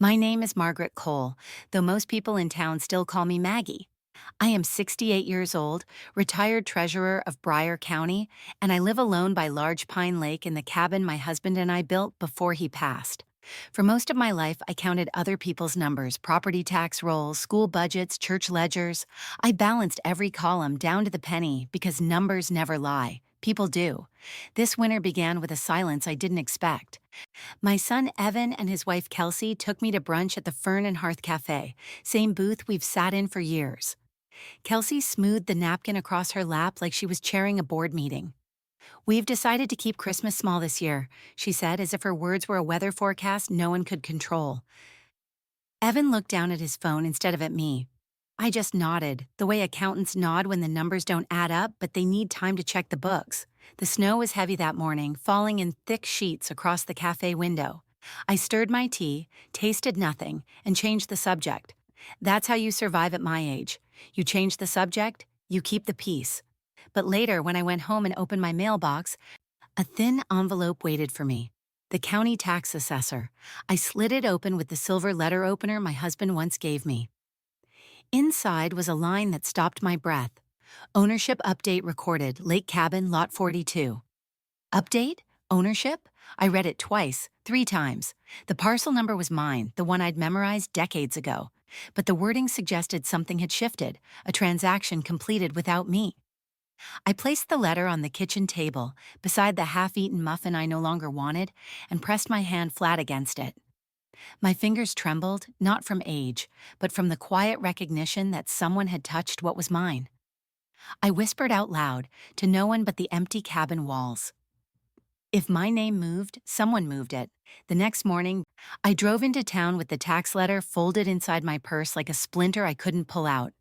My name is Margaret Cole, though most people in town still call me Maggie. I am 68 years old, retired treasurer of Bryan County, and I live alone by Large Pine Lake in the cabin my husband and I built before he passed. For most of my life, I counted other people's numbers, property tax rolls, school budgets, church ledgers. I balanced every column down to the penny because numbers never lie. People do. This winter began with a silence I didn't expect. My son Evan and his wife Kelsey took me to brunch at the Fern and Hearth Cafe, same booth we've sat in for years. Kelsey smoothed the napkin across her lap like she was chairing a board meeting. "We've decided to keep Christmas small this year," she said, as if her words were a weather forecast no one could control. Evan looked down at his phone instead of at me. I just nodded, the way accountants nod when the numbers don't add up but they need time to check the books. The snow was heavy that morning, falling in thick sheets across the cafe window. I stirred my tea, tasted nothing, and changed the subject. That's how you survive at my age. You change the subject, you keep the peace. But later, when I went home and opened my mailbox, a thin envelope waited for me. The county tax assessor. I slid it open with the silver letter opener my husband once gave me. Inside was a line that stopped my breath. Ownership update recorded, Lake Cabin, Lot 42. Update? Ownership? I read it twice, 3 times. The parcel number was mine, the one I'd memorized decades ago. But the wording suggested something had shifted, a transaction completed without me. I placed the letter on the kitchen table, beside the half-eaten muffin I no longer wanted, and pressed my hand flat against it. My fingers trembled, not from age, but from the quiet recognition that someone had touched what was mine. I whispered out loud, to no one but the empty cabin walls. If my name moved, someone moved it. The next morning, I drove into town with the tax letter folded inside my purse like a splinter I couldn't pull out.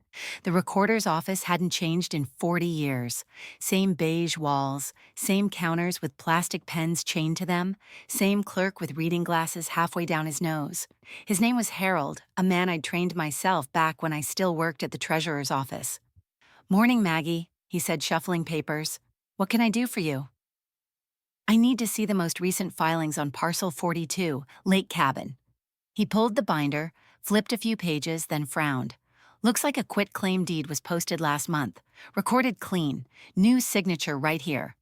The recorder's office hadn't changed in 40 years. Same beige walls, same counters with plastic pens chained to them, same clerk with reading glasses halfway down his nose. His name was Harold, a man I'd trained myself back when I still worked at the treasurer's office. "Morning, Maggie," he said, shuffling papers. "What can I do for you?" "I need to see the most recent filings on Parcel 42, Lake Cabin." He pulled the binder, flipped a few pages, then frowned. "Looks like a quitclaim deed was posted last month. Recorded clean. New signature right here."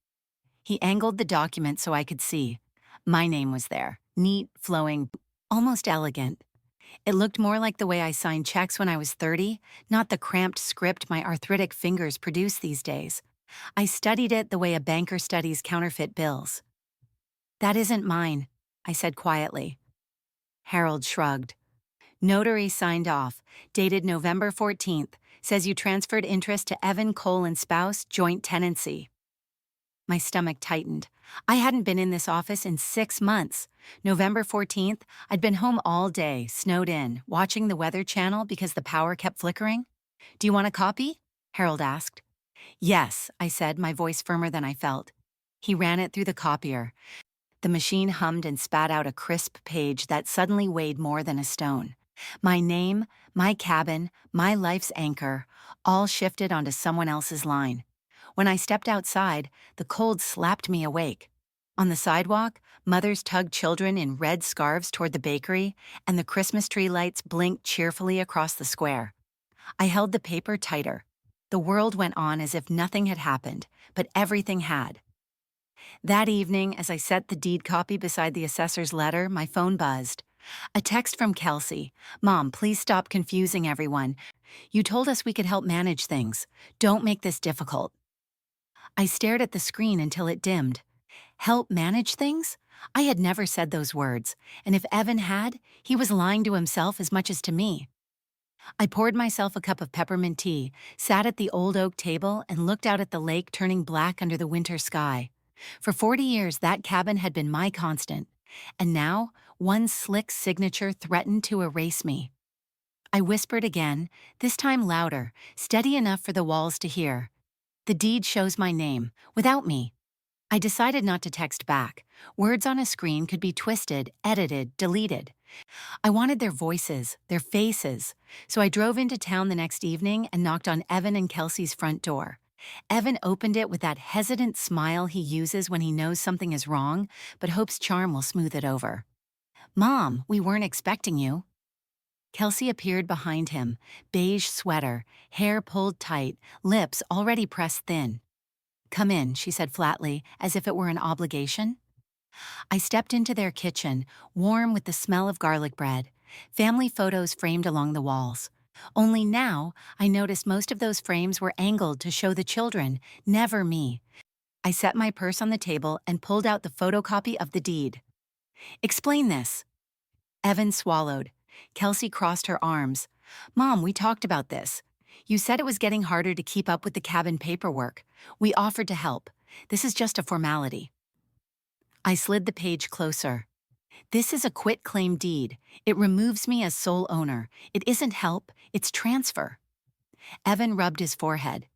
He angled the document so I could see. My name was there. Neat, flowing, almost elegant. It looked more like the way I signed checks when I was 30, not the cramped script my arthritic fingers produce these days. I studied it the way a banker studies counterfeit bills. "That isn't mine," I said quietly. Harold shrugged. "Notary signed off, dated November 14th, says you transferred interest to Evan Cole and spouse, joint tenancy." My stomach tightened. I hadn't been in this office in 6 months. November 14th, I'd been home all day, snowed in, watching the Weather Channel because the power kept flickering. "Do you want a copy?" Harold asked. "Yes," I said, my voice firmer than I felt. He ran it through the copier. The machine hummed and spat out a crisp page that suddenly weighed more than a stone. My name, my cabin, my life's anchor, all shifted onto someone else's line. When I stepped outside, the cold slapped me awake. On the sidewalk, mothers tugged children in red scarves toward the bakery, and the Christmas tree lights blinked cheerfully across the square. I held the paper tighter. The world went on as if nothing had happened, but everything had. That evening, as I set the deed copy beside the assessor's letter, my phone buzzed. A text from Kelsey. "Mom, please stop confusing everyone. You told us we could help manage things. Don't make this difficult." I stared at the screen until it dimmed. Help manage things? I had never said those words, and if Evan had, he was lying to himself as much as to me. I poured myself a cup of peppermint tea, sat at the old oak table, and looked out at the lake turning black under the winter sky. For 40 years, that cabin had been my constant, and now, one slick signature threatened to erase me. I whispered again, this time louder, steady enough for the walls to hear. "The deed shows my name, without me." I decided not to text back. Words on a screen could be twisted, edited, deleted. I wanted their voices, their faces, so I drove into town the next evening and knocked on Evan and Kelsey's front door. Evan opened it with that hesitant smile he uses when he knows something is wrong, but hopes charm will smooth it over. Mom, we weren't expecting you. Kelsey appeared behind him, beige sweater, hair pulled tight, lips already pressed thin. Come in, she said flatly, as if it were an obligation. I stepped into their kitchen, warm with the smell of garlic bread, family photos framed along the walls. Only now, I noticed most of those frames were angled to show the children, never me. I set my purse on the table and pulled out the photocopy of the deed. Explain this. Evan swallowed. Kelsey crossed her arms. Mom, we talked about this. You said it was getting harder to keep up with the cabin paperwork. We offered to help. This is just a formality. I slid the page closer. This is a quitclaim deed. It removes me as sole owner. It isn't help, it's transfer. Evan rubbed his forehead.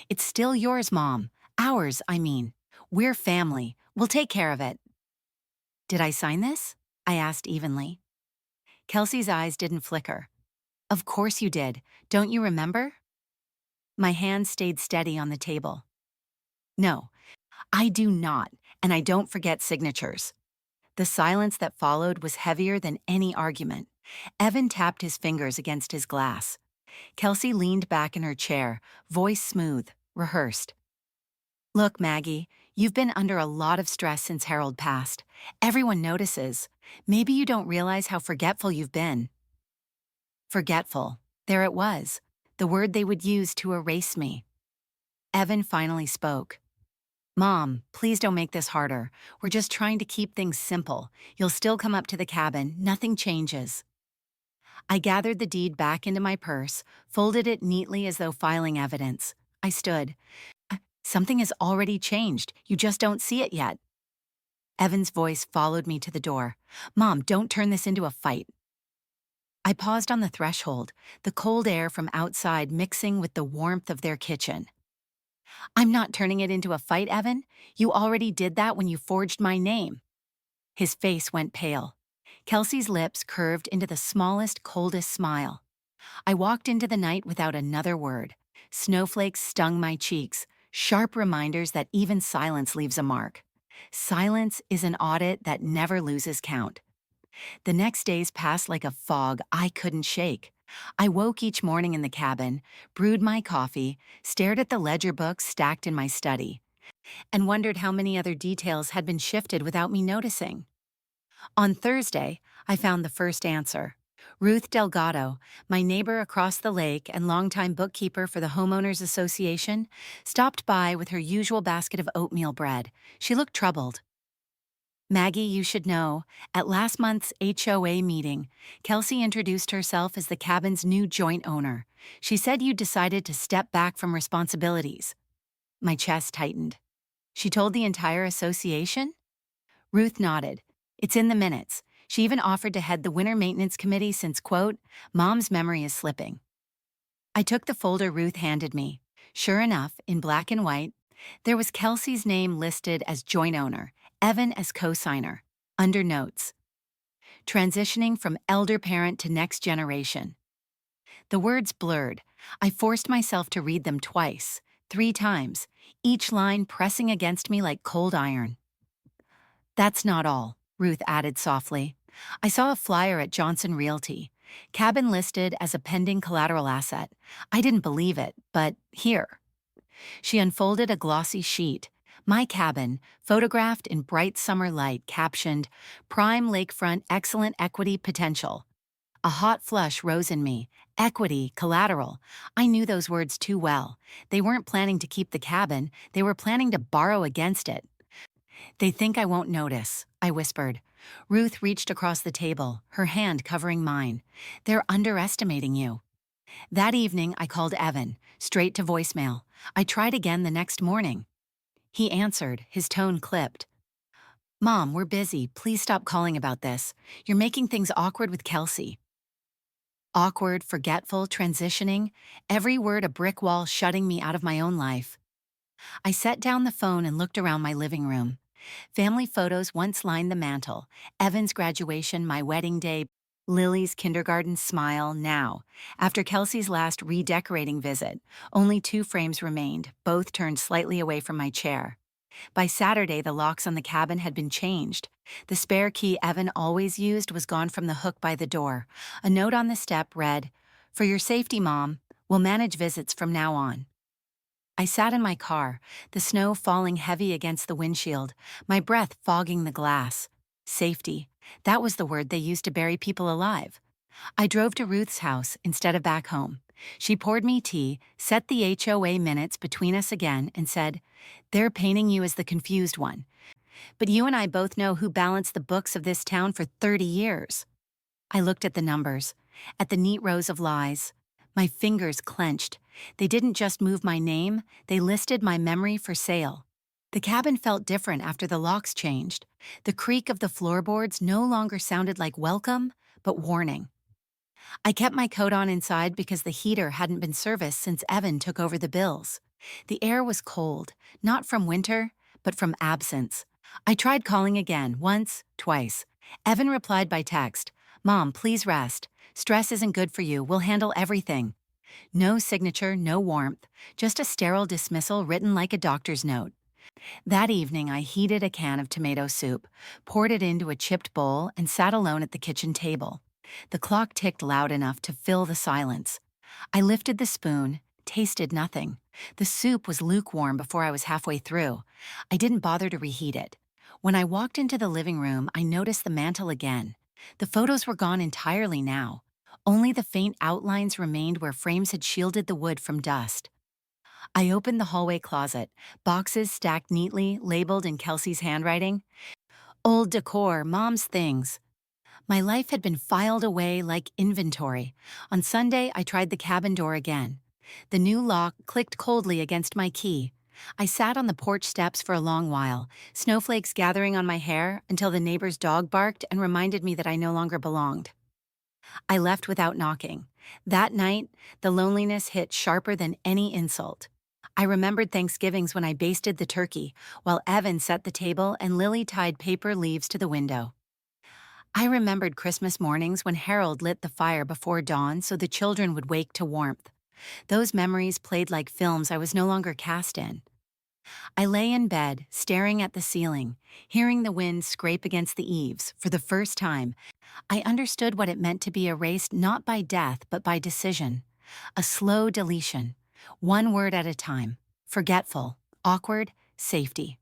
It's still yours, Mom. Ours, I mean. We're family. We'll take care of it. Did I sign this? I asked evenly. Kelsey's eyes didn't flicker. Of course you did. Don't you remember? My hand stayed steady on the table. No, I do not, and I don't forget signatures. The silence that followed was heavier than any argument. Evan tapped his fingers against his glass. Kelsey leaned back in her chair, voice smooth, rehearsed. Look, Maggie, you've been under a lot of stress since Harold passed. Everyone notices. Maybe you don't realize how forgetful you've been. Forgetful. There it was. The word they would use to erase me. Evan finally spoke. Mom, please don't make this harder. We're just trying to keep things simple. You'll still come up to the cabin. Nothing changes. I gathered the deed back into my purse, folded it neatly as though filing evidence. I stood. Something has already changed. You just don't see it yet. Evan's voice followed me to the door. Mom, don't turn this into a fight. I paused on the threshold, the cold air from outside mixing with the warmth of their kitchen. I'm not turning it into a fight, Evan. You already did that when you forged my name. His face went pale. Kelsey's lips curved into the smallest, coldest smile. I walked into the night without another word. Snowflakes stung my cheeks, sharp reminders that even silence leaves a mark. Silence is an audit that never loses count. The next days passed like a fog I couldn't shake. I woke each morning in the cabin, brewed my coffee, stared at the ledger books stacked in my study, and wondered how many other details had been shifted without me noticing. On Thursday, I found the first answer. Ruth Delgado, my neighbor across the lake and longtime bookkeeper for the Homeowners Association, stopped by with her usual basket of oatmeal bread. She looked troubled. Maggie, you should know, at last month's HOA meeting, Kelsey introduced herself as the cabin's new joint owner. She said you decided to step back from responsibilities. My chest tightened. She told the entire association? Ruth nodded. It's in the minutes. She even offered to head the winter maintenance committee since, quote, Mom's memory is slipping. I took the folder Ruth handed me. Sure enough, in black and white, there was Kelsey's name listed as joint owner, Evan as co-signer, under notes. Transitioning from elder parent to next generation. The words blurred. I forced myself to read them twice, 3 times, each line pressing against me like cold iron. That's not all, Ruth added softly. I saw a flyer at Johnson Realty. Cabin listed as a pending collateral asset. I didn't believe it, but here. She unfolded a glossy sheet. My cabin, photographed in bright summer light, captioned, Prime Lakefront Excellent Equity Potential. A hot flush rose in me. Equity, collateral. I knew those words too well. They weren't planning to keep the cabin. They were planning to borrow against it. They think I won't notice, I whispered. Ruth reached across the table, her hand covering mine. They're underestimating you. That evening, I called Evan, straight to voicemail. I tried again the next morning. He answered, his tone clipped. Mom, we're busy. Please stop calling about this. You're making things awkward with Kelsey. Awkward, forgetful, transitioning, every word a brick wall shutting me out of my own life. I set down the phone and looked around my living room. Family photos once lined the mantel. Evan's graduation, my wedding day, Lily's kindergarten smile now. After Kelsey's last redecorating visit, only 2 frames remained, both turned slightly away from my chair. By Saturday, the locks on the cabin had been changed. The spare key Evan always used was gone from the hook by the door. A note on the step read, "For your safety, Mom, we'll manage visits from now on." I sat in my car, the snow falling heavy against the windshield, my breath fogging the glass. Safety. That was the word they used to bury people alive. I drove to Ruth's house instead of back home. She poured me tea, set the HOA minutes between us again, and said, "They're painting you as the confused one. But you and I both know who balanced the books of this town for 30 years. I looked at the numbers, at the neat rows of lies. My fingers clenched. They didn't just move my name, they listed my memory for sale. The cabin felt different after the locks changed. The creak of the floorboards no longer sounded like welcome, but warning. I kept my coat on inside because the heater hadn't been serviced since Evan took over the bills. The air was cold, not from winter, but from absence. I tried calling again, once, twice. Evan replied by text, "Mom, please rest. Stress isn't good for you. We'll handle everything." No signature, no warmth, just a sterile dismissal written like a doctor's note. That evening, I heated a can of tomato soup, poured it into a chipped bowl, and sat alone at the kitchen table. The clock ticked loud enough to fill the silence. I lifted the spoon, tasted nothing. The soup was lukewarm before I was halfway through. I didn't bother to reheat it. When I walked into the living room, I noticed the mantel again. The photos were gone entirely now. Only the faint outlines remained where frames had shielded the wood from dust. I opened the hallway closet, boxes stacked neatly, labeled in Kelsey's handwriting. Old decor, Mom's things. My life had been filed away like inventory. On Sunday, I tried the cabin door again. The new lock clicked coldly against my key. I sat on the porch steps for a long while, snowflakes gathering on my hair until the neighbor's dog barked and reminded me that I no longer belonged. I left without knocking. That night, the loneliness hit sharper than any insult. I remembered Thanksgivings when I basted the turkey, while Evan set the table and Lily tied paper leaves to the window. I remembered Christmas mornings when Harold lit the fire before dawn so the children would wake to warmth. Those memories played like films I was no longer cast in. I lay in bed, staring at the ceiling, hearing the wind scrape against the eaves. For the first time, I understood what it meant to be erased not by death but by decision. A slow deletion, one word at a time, forgetful, awkward, safety,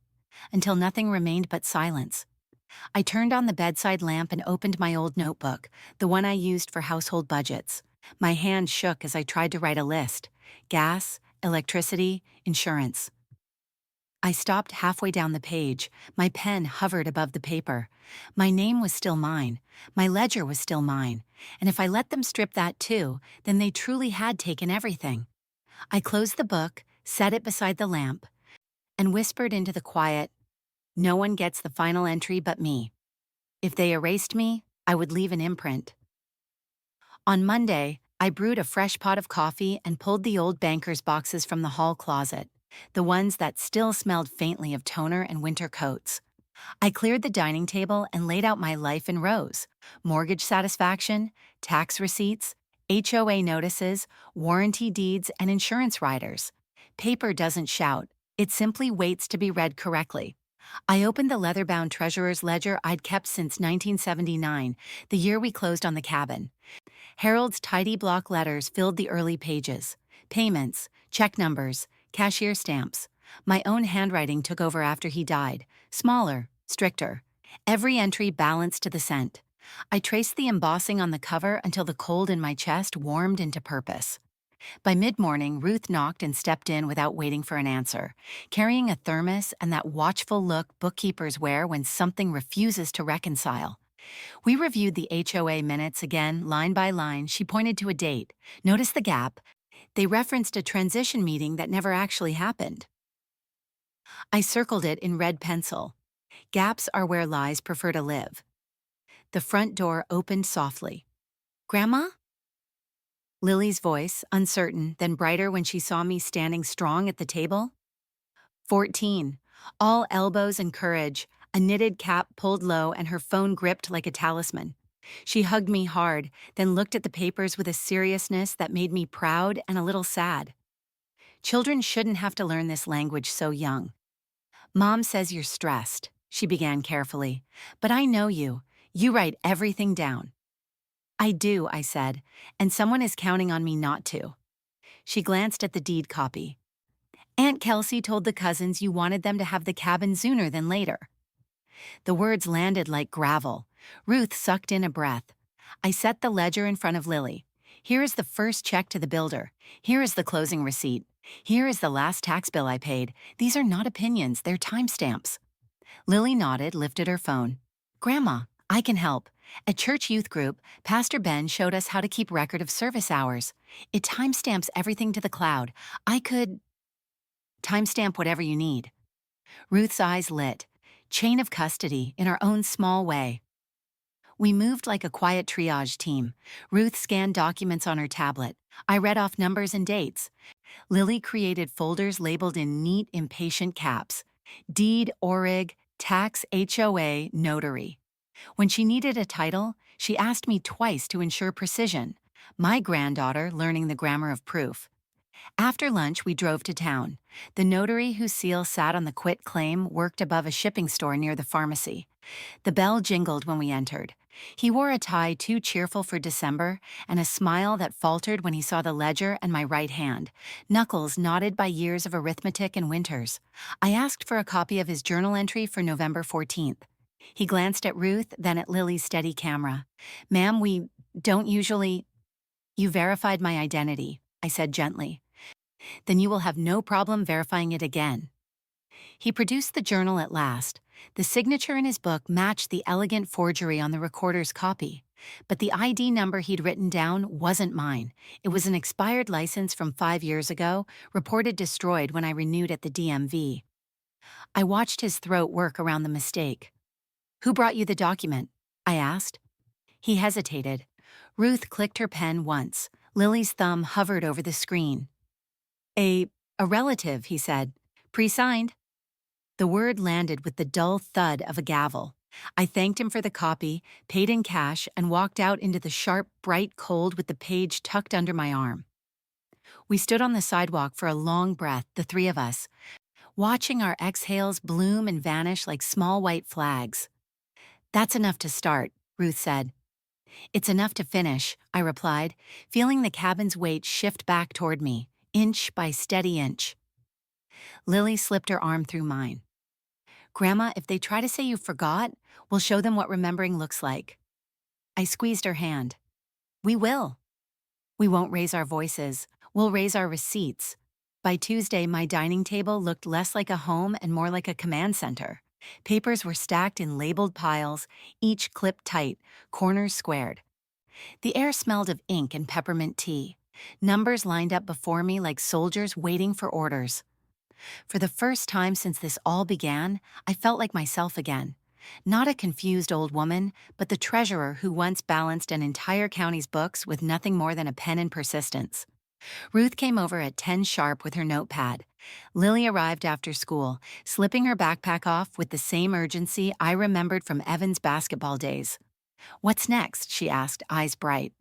until nothing remained but silence. I turned on the bedside lamp and opened my old notebook, the one I used for household budgets. My hand shook as I tried to write a list: gas, electricity, insurance. I stopped halfway down the page. My pen hovered above the paper. My name was still mine. My ledger was still mine. And if I let them strip that too, then they truly had taken everything. I closed the book, set it beside the lamp, and whispered into the quiet, "No one gets the final entry but me. If they erased me, I would leave an imprint." On Monday, I brewed a fresh pot of coffee and pulled the old banker's boxes from the hall closet, the ones that still smelled faintly of toner and winter coats. I cleared the dining table and laid out my life in rows: mortgage satisfaction, tax receipts, HOA notices, warranty deeds, and insurance riders. Paper doesn't shout, it simply waits to be read correctly. I opened the leather-bound treasurer's ledger I'd kept since 1979, the year we closed on the cabin. Harold's tidy block letters filled the early pages. Payments, check numbers, cashier stamps. My own handwriting took over after he died, smaller, stricter. Every entry balanced to the cent. I traced the embossing on the cover until the cold in my chest warmed into purpose. By mid-morning, Ruth knocked and stepped in without waiting for an answer, carrying a thermos and that watchful look bookkeepers wear when something refuses to reconcile. We reviewed the HOA minutes again, line by line. She pointed to a date. Notice the gap. They referenced a transition meeting that never actually happened. I circled it in red pencil. Gaps are where lies prefer to live. The front door opened softly. "Grandma?" Lily's voice, uncertain, then brighter when she saw me standing strong at the table. 14. All elbows and courage, a knitted cap pulled low and her phone gripped like a talisman. She hugged me hard, then looked at the papers with a seriousness that made me proud and a little sad. Children shouldn't have to learn this language so young. Mom says you're stressed, she began carefully. But I know you. You write everything down. I do, I said, and someone is counting on me not to. She glanced at the deed copy. Aunt Kelsey told the cousins you wanted them to have the cabin sooner than later. The words landed like gravel. Ruth sucked in a breath. I set the ledger in front of Lily. Here is the first check to the builder. Here is the closing receipt. Here is the last tax bill I paid. These are not opinions, they're timestamps. Lily nodded, lifted her phone. Grandma, I can help. At church youth group, Pastor Ben showed us how to keep record of service hours. It timestamps everything to the cloud. I could timestamp whatever you need. Ruth's eyes lit. Chain of custody in our own small way. We moved like a quiet triage team. Ruth scanned documents on her tablet. I read off numbers and dates. Lily created folders labeled in neat, impatient caps. Deed, ORIG, Tax, HOA, Notary. When she needed a title, she asked me twice to ensure precision. My granddaughter learning the grammar of proof. After lunch, we drove to town. The notary whose seal sat on the quit claim worked above a shipping store near the pharmacy. The bell jingled when we entered. He wore a tie too cheerful for December and a smile that faltered when he saw the ledger and my right hand, knuckles knotted by years of arithmetic and winters. I asked for a copy of his journal entry for November 14th. He glanced at Ruth, then at Lily's steady camera. Ma'am, we don't usually... You verified my identity, I said gently. Then you will have no problem verifying it again. He produced the journal at last. The signature in his book matched the elegant forgery on the recorder's copy. But the ID number he'd written down wasn't mine. It was an expired license from 5 years ago, reported destroyed when I renewed at the DMV. I watched his throat work around the mistake. Who brought you the document? I asked. He hesitated. Ruth clicked her pen once. Lily's thumb hovered over the screen. A relative, he said. Pre-signed. The word landed with the dull thud of a gavel. I thanked him for the copy, paid in cash, and walked out into the sharp, bright cold with the page tucked under my arm. We stood on the sidewalk for a long breath, the three of us, watching our exhales bloom and vanish like small white flags. That's enough to start, Ruth said. It's enough to finish, I replied, feeling the cabin's weight shift back toward me, inch by steady inch. Lily slipped her arm through mine. Grandma, if they try to say you forgot, we'll show them what remembering looks like. I squeezed her hand. We will. We won't raise our voices. We'll raise our receipts. By Tuesday, my dining table looked less like a home and more like a command center. Papers were stacked in labeled piles, each clipped tight, corners squared. The air smelled of ink and peppermint tea. Numbers lined up before me like soldiers waiting for orders. For the first time since this all began, I felt like myself again. Not a confused old woman, but the treasurer who once balanced an entire county's books with nothing more than a pen and persistence. Ruth came over at 10 sharp with her notepad. Lily arrived after school, slipping her backpack off with the same urgency I remembered from Evan's basketball days. What's next? She asked, eyes bright.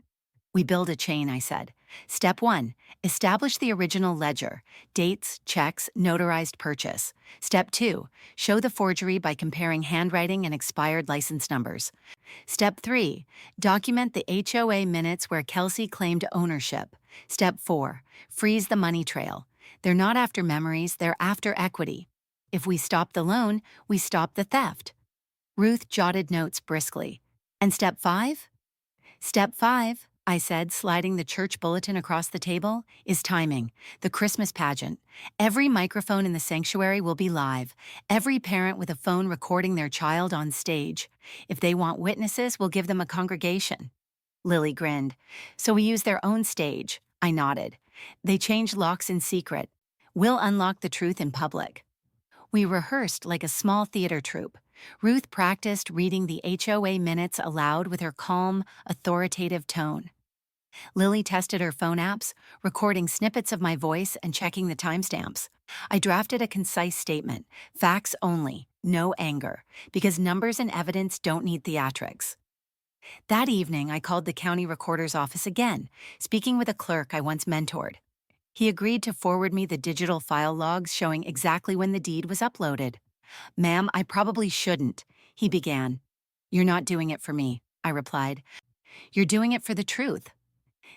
We build a chain, I said. Step 1, establish the original ledger, dates, checks, notarized purchase. Step 2, show the forgery by comparing handwriting and expired license numbers. Step 3, document the HOA minutes where Kelsey claimed ownership. Step 4, freeze the money trail. They're not after memories, they're after equity. If we stop the loan, we stop the theft. Ruth jotted notes briskly. And step 5? Step 5, I said, sliding the church bulletin across the table, is timing, the Christmas pageant. Every microphone in the sanctuary will be live, every parent with a phone recording their child on stage. If they want witnesses, we'll give them a congregation. Lily grinned. So we use their own stage. I nodded. They change locks in secret. We'll unlock the truth in public. We rehearsed like a small theater troupe. Ruth practiced reading the HOA minutes aloud with her calm, authoritative tone. Lily tested her phone apps, recording snippets of my voice and checking the timestamps. I drafted a concise statement, facts only, no anger, because numbers and evidence don't need theatrics. That evening, I called the county recorder's office again, speaking with a clerk I once mentored. He agreed to forward me the digital file logs showing exactly when the deed was uploaded. Ma'am, I probably shouldn't, he began. You're not doing it for me, I replied. You're doing it for the truth.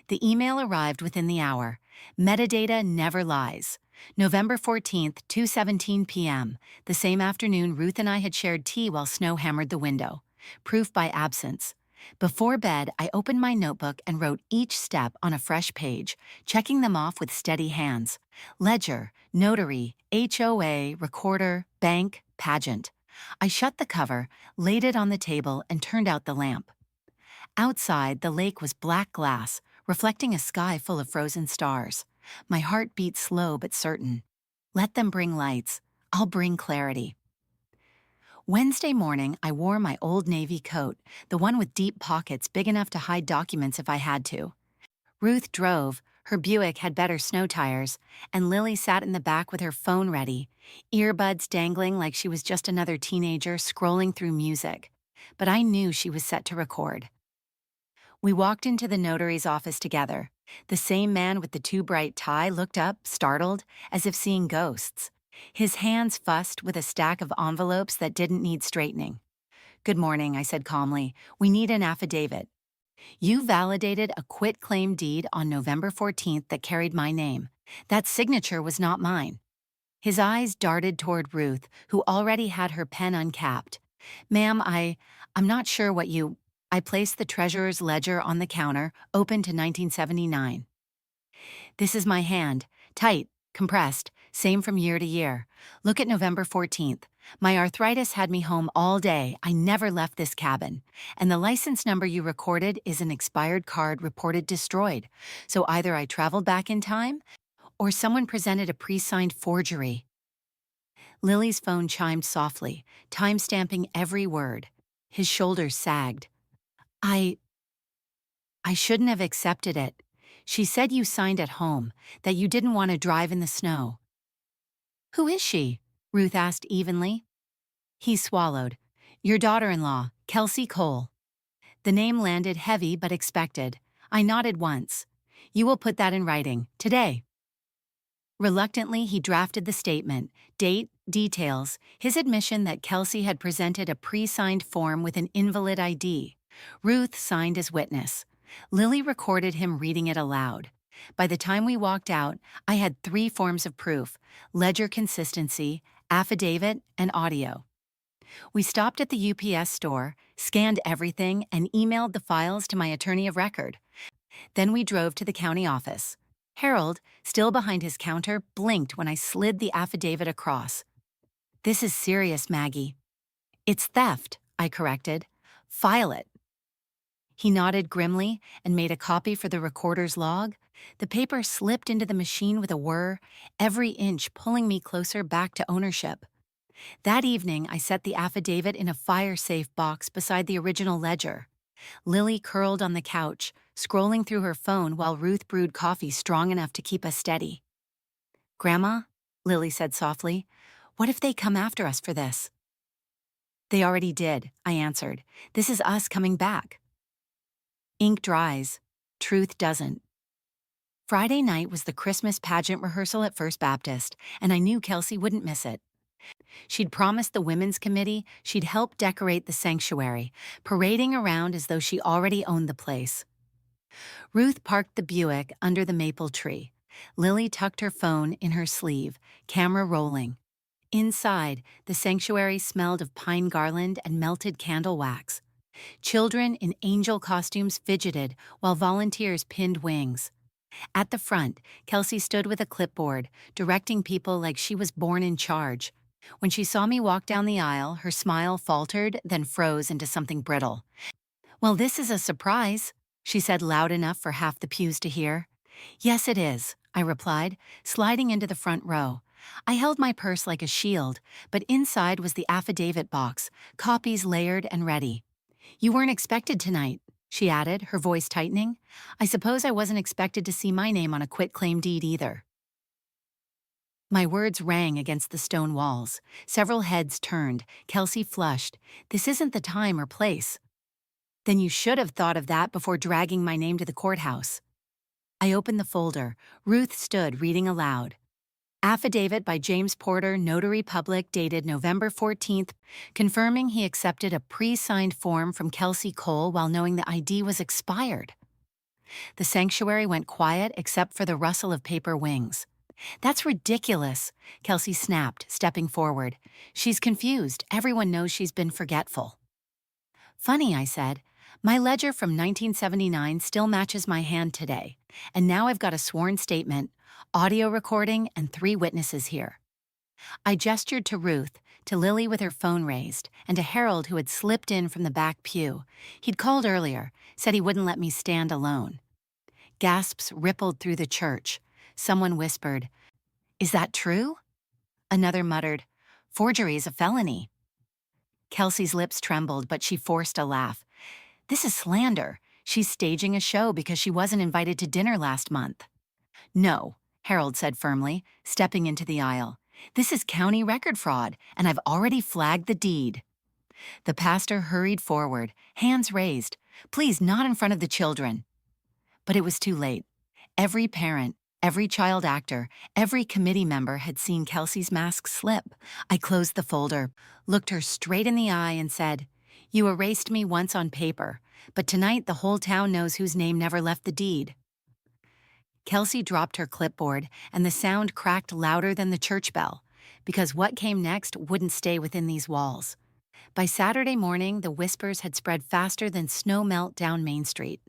The email arrived within the hour. Metadata never lies. November 14th, 2:17 p.m., the same afternoon Ruth and I had shared tea while snow hammered the window. Proof by absence. Before bed, I opened my notebook and wrote each step on a fresh page, checking them off with steady hands. Ledger, notary, HOA, recorder, bank, pageant. I shut the cover, laid it on the table, and turned out the lamp. Outside, the lake was black glass, reflecting a sky full of frozen stars. My heart beat slow but certain. Let them bring lights. I'll bring clarity. Wednesday morning, I wore my old navy coat, the one with deep pockets big enough to hide documents if I had to. Ruth drove, her Buick had better snow tires, and Lily sat in the back with her phone ready, earbuds dangling like she was just another teenager scrolling through music. But I knew she was set to record. We walked into the notary's office together. The same man with the too bright tie looked up, startled, as if seeing ghosts. His hands fussed with a stack of envelopes that didn't need straightening. Good morning, I said calmly. We need an affidavit. You validated a quit-claim deed on November 14th that carried my name. That signature was not mine. His eyes darted toward Ruth, who already had her pen uncapped. Ma'am, I'm not sure what you... I placed the treasurer's ledger on the counter, open to 1979. This is my hand. Tight, compressed, same from year to year. Look at November 14th. My arthritis had me home all day. I never left this cabin. And the license number you recorded is an expired card reported destroyed. So either I traveled back in time, or someone presented a pre-signed forgery. Lily's phone chimed softly, time-stamping every word. His shoulders sagged. I shouldn't have accepted it. She said you signed at home, that you didn't want to drive in the snow. Who is she? Ruth asked evenly. He swallowed. Your daughter-in-law, Kelsey Cole. The name landed heavy but expected. I nodded once. You will put that in writing, today. Reluctantly, he drafted the statement, date, details, his admission that Kelsey had presented a pre-signed form with an invalid ID. Ruth signed as witness. Lily recorded him reading it aloud. By the time we walked out, I had 3 forms of proof: ledger consistency, affidavit, and audio. We stopped at the UPS store, scanned everything, and emailed the files to my attorney of record. Then we drove to the county office. Harold, still behind his counter, blinked when I slid the affidavit across. This is serious, Maggie. It's theft, I corrected. File it. He nodded grimly and made a copy for the recorder's log. The paper slipped into the machine with a whir, every inch pulling me closer back to ownership. That evening, I set the affidavit in a fire-safe box beside the original ledger. Lily curled on the couch, scrolling through her phone while Ruth brewed coffee strong enough to keep us steady. Grandma, Lily said softly, what if they come after us for this? They already did, I answered. This is us coming back. Ink dries. Truth doesn't. Friday night was the Christmas pageant rehearsal at First Baptist, and I knew Kelsey wouldn't miss it. She'd promised the women's committee she'd help decorate the sanctuary, parading around as though she already owned the place. Ruth parked the Buick under the maple tree. Lily tucked her phone in her sleeve, camera rolling. Inside, the sanctuary smelled of pine garland and melted candle wax. Children in angel costumes fidgeted while volunteers pinned wings. At the front, Kelsey stood with a clipboard, directing people like she was born in charge. When she saw me walk down the aisle, her smile faltered, then froze into something brittle. Well, this is a surprise, she said loud enough for half the pews to hear. Yes, it is, I replied, sliding into the front row. I held my purse like a shield, but inside was the affidavit box, copies layered and ready. You weren't expected tonight, she added, her voice tightening. I suppose I wasn't expected to see my name on a quit-claim deed either. My words rang against the stone walls. Several heads turned. Kelsey flushed. This isn't the time or place. Then you should have thought of that before dragging my name to the courthouse. I opened the folder. Ruth stood reading aloud. Affidavit by James Porter, Notary Public, dated November 14th, confirming he accepted a pre-signed form from Kelsey Cole while knowing the ID was expired. The sanctuary went quiet except for the rustle of paper wings. That's ridiculous, Kelsey snapped, stepping forward. She's confused. Everyone knows she's been forgetful. Funny, I said. My ledger from 1979 still matches my hand today, and now I've got a sworn statement, audio recording, and 3 witnesses here. I gestured to Ruth, to Lily with her phone raised, and to Harold who had slipped in from the back pew. He'd called earlier, said he wouldn't let me stand alone. Gasps rippled through the church. Someone whispered, "Is that true?" Another muttered, "Forgery is a felony." Kelsey's lips trembled, but she forced a laugh. "This is slander. She's staging a show because she wasn't invited to dinner last month." "No," Harold said firmly, stepping into the aisle. "This is county record fraud, and I've already flagged the deed." The pastor hurried forward, hands raised. "Please, not in front of the children." But it was too late. Every parent, every child actor, every committee member had seen Kelsey's mask slip. I closed the folder, looked her straight in the eye, and said, "You erased me once on paper, but tonight the whole town knows whose name never left the deed." Kelsey dropped her clipboard, and the sound cracked louder than the church bell, because what came next wouldn't stay within these walls. By Saturday morning, the whispers had spread faster than snow melt down Main Street.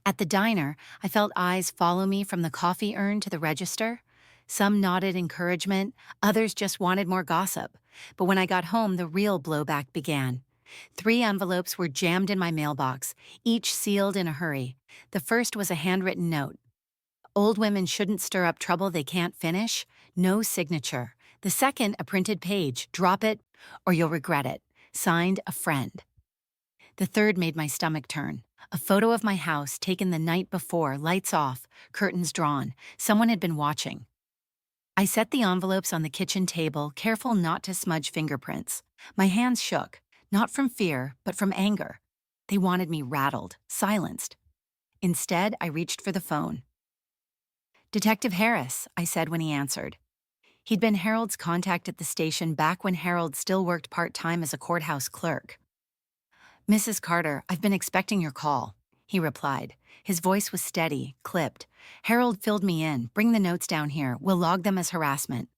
At the diner, I felt eyes follow me from the coffee urn to the register. Some nodded encouragement, others just wanted more gossip. But when I got home, the real blowback began. 3 envelopes were jammed in my mailbox, each sealed in a hurry. The first was a handwritten note. "Old women shouldn't stir up trouble they can't finish. No signature." The second, a printed page. "Drop it, or you'll regret it." Signed, a friend. The third made my stomach turn. A photo of my house taken the night before, lights off, curtains drawn. Someone had been watching. I set the envelopes on the kitchen table, careful not to smudge fingerprints. My hands shook, not from fear, but from anger. They wanted me rattled, silenced. Instead, I reached for the phone. "Detective Harris," I said when he answered. He'd been Harold's contact at the station back when Harold still worked part-time as a courthouse clerk. "Mrs. Carter, I've been expecting your call," he replied. His voice was steady, clipped. "Harold filled me in. Bring the notes down here. We'll log them as harassment."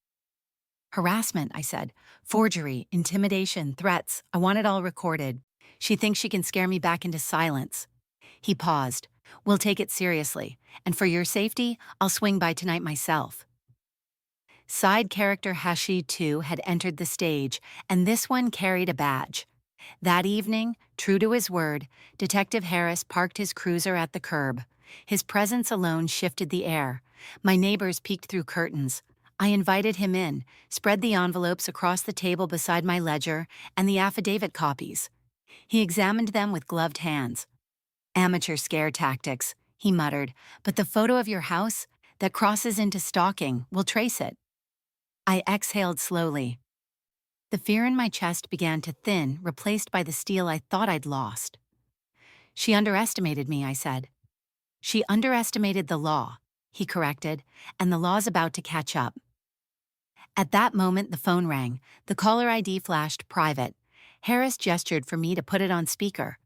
"Harassment," I said. "Forgery, intimidation, threats. I want it all recorded. She thinks she can scare me back into silence." He paused. "We'll take it seriously. And for your safety, I'll swing by tonight myself." Side character Hashi, too, had entered the stage, and this one carried a badge. That evening, true to his word, Detective Harris parked his cruiser at the curb. His presence alone shifted the air. My neighbors peeked through curtains. I invited him in, spread the envelopes across the table beside my ledger and the affidavit copies. He examined them with gloved hands. "Amateur scare tactics," he muttered, "but the photo of your house that crosses into stalking, we'll trace it." I exhaled slowly. The fear in my chest began to thin, replaced by the steel I thought I'd lost. "She underestimated me," I said. "She underestimated the law," he corrected, "and the law's about to catch up." At that moment, the phone rang. The caller ID flashed private. Harris gestured for me to put it on speaker.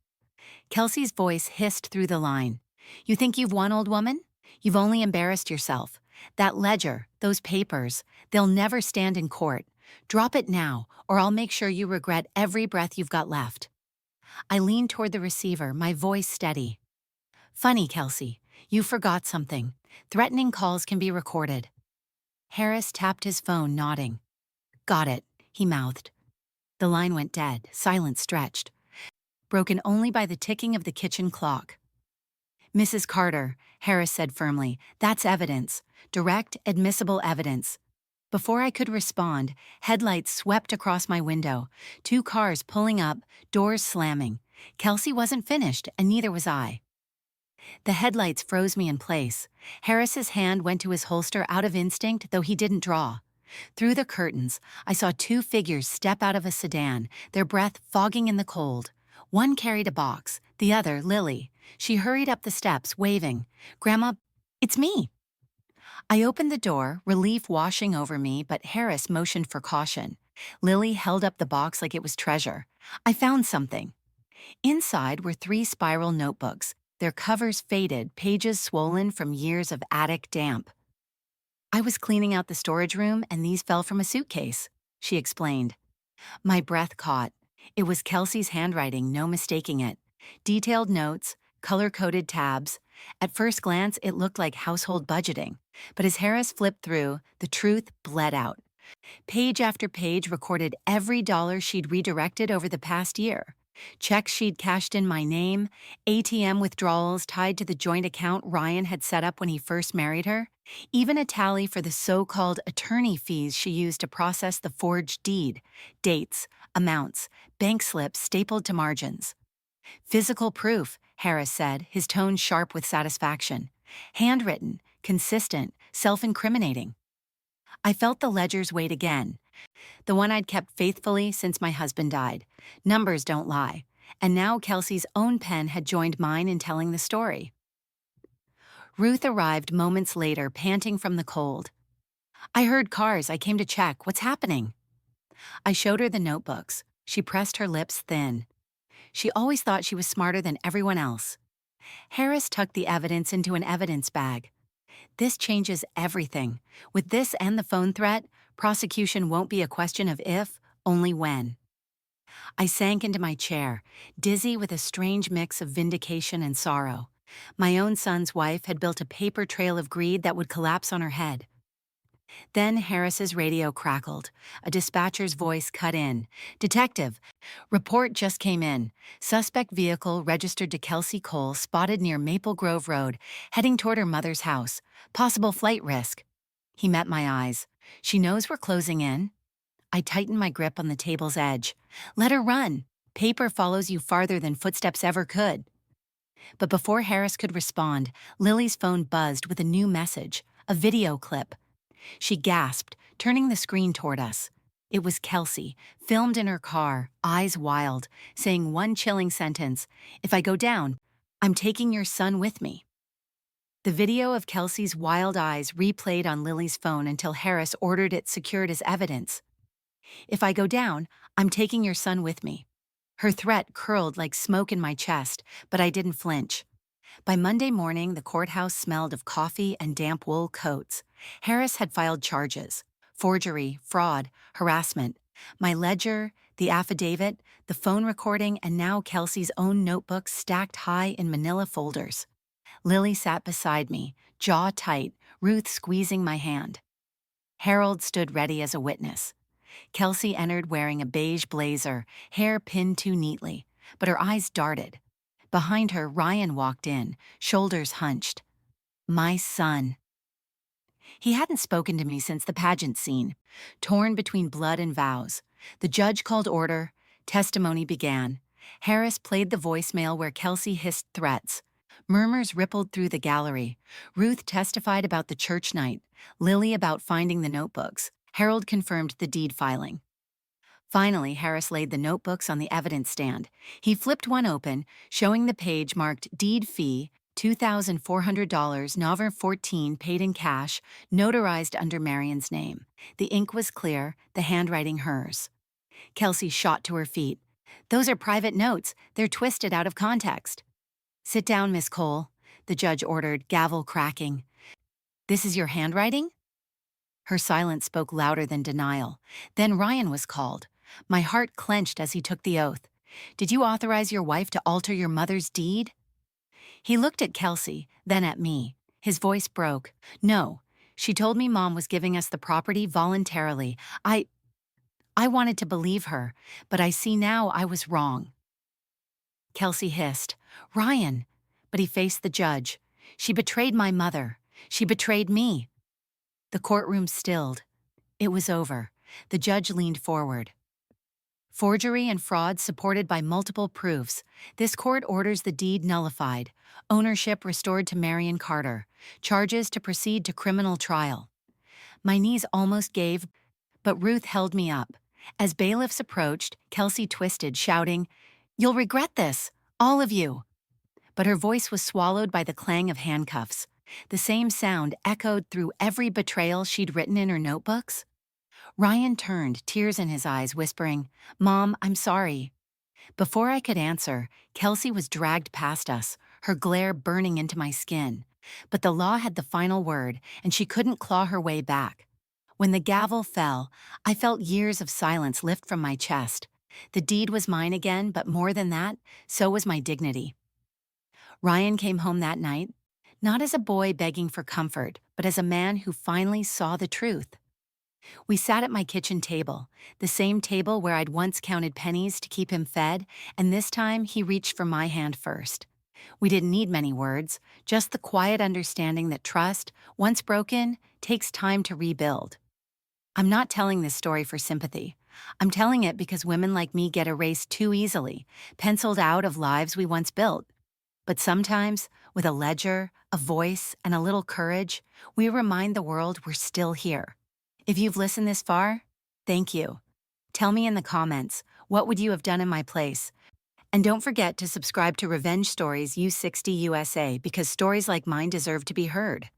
Kelsey's voice hissed through the line. "You think you've won, old woman? You've only embarrassed yourself. That ledger, those papers, they'll never stand in court. Drop it now, or I'll make sure you regret every breath you've got left." I leaned toward the receiver, my voice steady. "Funny, Kelsey, you forgot something. Threatening calls can be recorded." Harris tapped his phone, nodding. "Got it," he mouthed. The line went dead, silence stretched, broken only by the ticking of the kitchen clock. "Mrs. Carter," Harris said firmly, "that's evidence. Direct, admissible evidence." Before I could respond, headlights swept across my window. 2 cars pulling up, doors slamming. Kelsey wasn't finished, and neither was I. The headlights froze me in place. Harris's hand went to his holster out of instinct, though he didn't draw. Through the curtains, I saw 2 figures step out of a sedan, their breath fogging in the cold. One carried a box, the other, Lily. She hurried up the steps, waving. "Grandma, it's me." I opened the door, relief washing over me, but Harris motioned for caution. Lily held up the box like it was treasure. I found something. Inside were 3 spiral notebooks, their covers faded, pages swollen from years of attic damp. I was cleaning out the storage room and these fell from a suitcase, she explained. My breath caught. It was Kelsey's handwriting, no mistaking it. Detailed notes, color-coded tabs. At first glance, it looked like household budgeting. But as Harris flipped through, the truth bled out. Page after page recorded every dollar she'd redirected over the past year. Checks she'd cashed in my name, ATM withdrawals tied to the joint account Ryan had set up when he first married her, even a tally for the so-called attorney fees she used to process the forged deed, dates, amounts, bank slips stapled to margins. Physical proof, Harris said, his tone sharp with satisfaction. Handwritten, consistent, self-incriminating. I felt the ledger's weight again, the one I'd kept faithfully since my husband died. Numbers don't lie. And now Kelsey's own pen had joined mine in telling the story. Ruth arrived moments later, panting from the cold. I heard cars. I came to check. What's happening? I showed her the notebooks. She pressed her lips thin. She always thought she was smarter than everyone else. Harris tucked the evidence into an evidence bag. This changes everything. With this and the phone threat, prosecution won't be a question of if, only when. I sank into my chair, dizzy with a strange mix of vindication and sorrow. My own son's wife had built a paper trail of greed that would collapse on her head. Then Harris's radio crackled. A dispatcher's voice cut in. Detective, report just came in. Suspect vehicle registered to Kelsey Cole spotted near Maple Grove Road, heading toward her mother's house. Possible flight risk. He met my eyes. She knows we're closing in. I tightened my grip on the table's edge. Let her run. Paper follows you farther than footsteps ever could. But before Harris could respond, Lily's phone buzzed with a new message, a video clip. She gasped, turning the screen toward us. It was Kelsey, filmed in her car, eyes wild, saying one chilling sentence, "If I go down, I'm taking your son with me." The video of Kelsey's wild eyes replayed on Lily's phone until Harris ordered it secured as evidence. "If I go down, I'm taking your son with me." Her threat curled like smoke in my chest, but I didn't flinch. By Monday morning, the courthouse smelled of coffee and damp wool coats. Harris had filed charges: forgery, fraud, harassment. My ledger, the affidavit, the phone recording, and now Kelsey's own notebooks stacked high in manila folders. Lily sat beside me, jaw tight, Ruth squeezing my hand. Harold stood ready as a witness. Kelsey entered wearing a beige blazer, hair pinned too neatly, but her eyes darted. Behind her, Ryan walked in, shoulders hunched. My son. He hadn't spoken to me since the pageant scene, torn between blood and vows. The judge called order. Testimony began. Harris played the voicemail where Kelsey hissed threats. Murmurs rippled through the gallery. Ruth testified about the church night, Lily about finding the notebooks. Harold confirmed the deed filing. Finally, Harris laid the notebooks on the evidence stand. He flipped one open, showing the page marked Deed Fee, $2,400, November 14, paid in cash, notarized under Marion's name. The ink was clear, the handwriting hers. Kelsey shot to her feet. "Those are private notes. They're twisted out of context." "Sit down, Miss Cole," the judge ordered, gavel cracking. "This is your handwriting?" Her silence spoke louder than denial. Then Ryan was called. My heart clenched as he took the oath. "Did you authorize your wife to alter your mother's deed?" He looked at Kelsey, then at me. His voice broke. "No. She told me Mom was giving us the property voluntarily. I wanted to believe her, but I see now I was wrong." Kelsey hissed, "Ryan!" But he faced the judge. "She betrayed my mother. She betrayed me." The courtroom stilled. It was over. The judge leaned forward. "Forgery and fraud supported by multiple proofs. This court orders the deed nullified. Ownership restored to Marion Carter. Charges to proceed to criminal trial." My knees almost gave, but Ruth held me up. As bailiffs approached, Kelsey twisted, shouting, "You'll regret this, all of you." But her voice was swallowed by the clang of handcuffs. The same sound echoed through every betrayal she'd written in her notebooks. Ryan turned, tears in his eyes, whispering, "Mom, I'm sorry." Before I could answer, Kelsey was dragged past us, her glare burning into my skin. But the law had the final word, and she couldn't claw her way back. When the gavel fell, I felt years of silence lift from my chest. The deed was mine again, but more than that, so was my dignity. Ryan came home that night, not as a boy begging for comfort, but as a man who finally saw the truth. We sat at my kitchen table, the same table where I'd once counted pennies to keep him fed, and this time he reached for my hand first. We didn't need many words, just the quiet understanding that trust, once broken, takes time to rebuild. I'm not telling this story for sympathy. I'm telling it because women like me get erased too easily, penciled out of lives we once built. But sometimes, with a ledger, a voice, and a little courage, we remind the world we're still here. If you've listened this far, thank you. Tell me in the comments, what would you have done in my place? And don't forget to subscribe to Revenge Stories U60 USA because stories like mine deserve to be heard.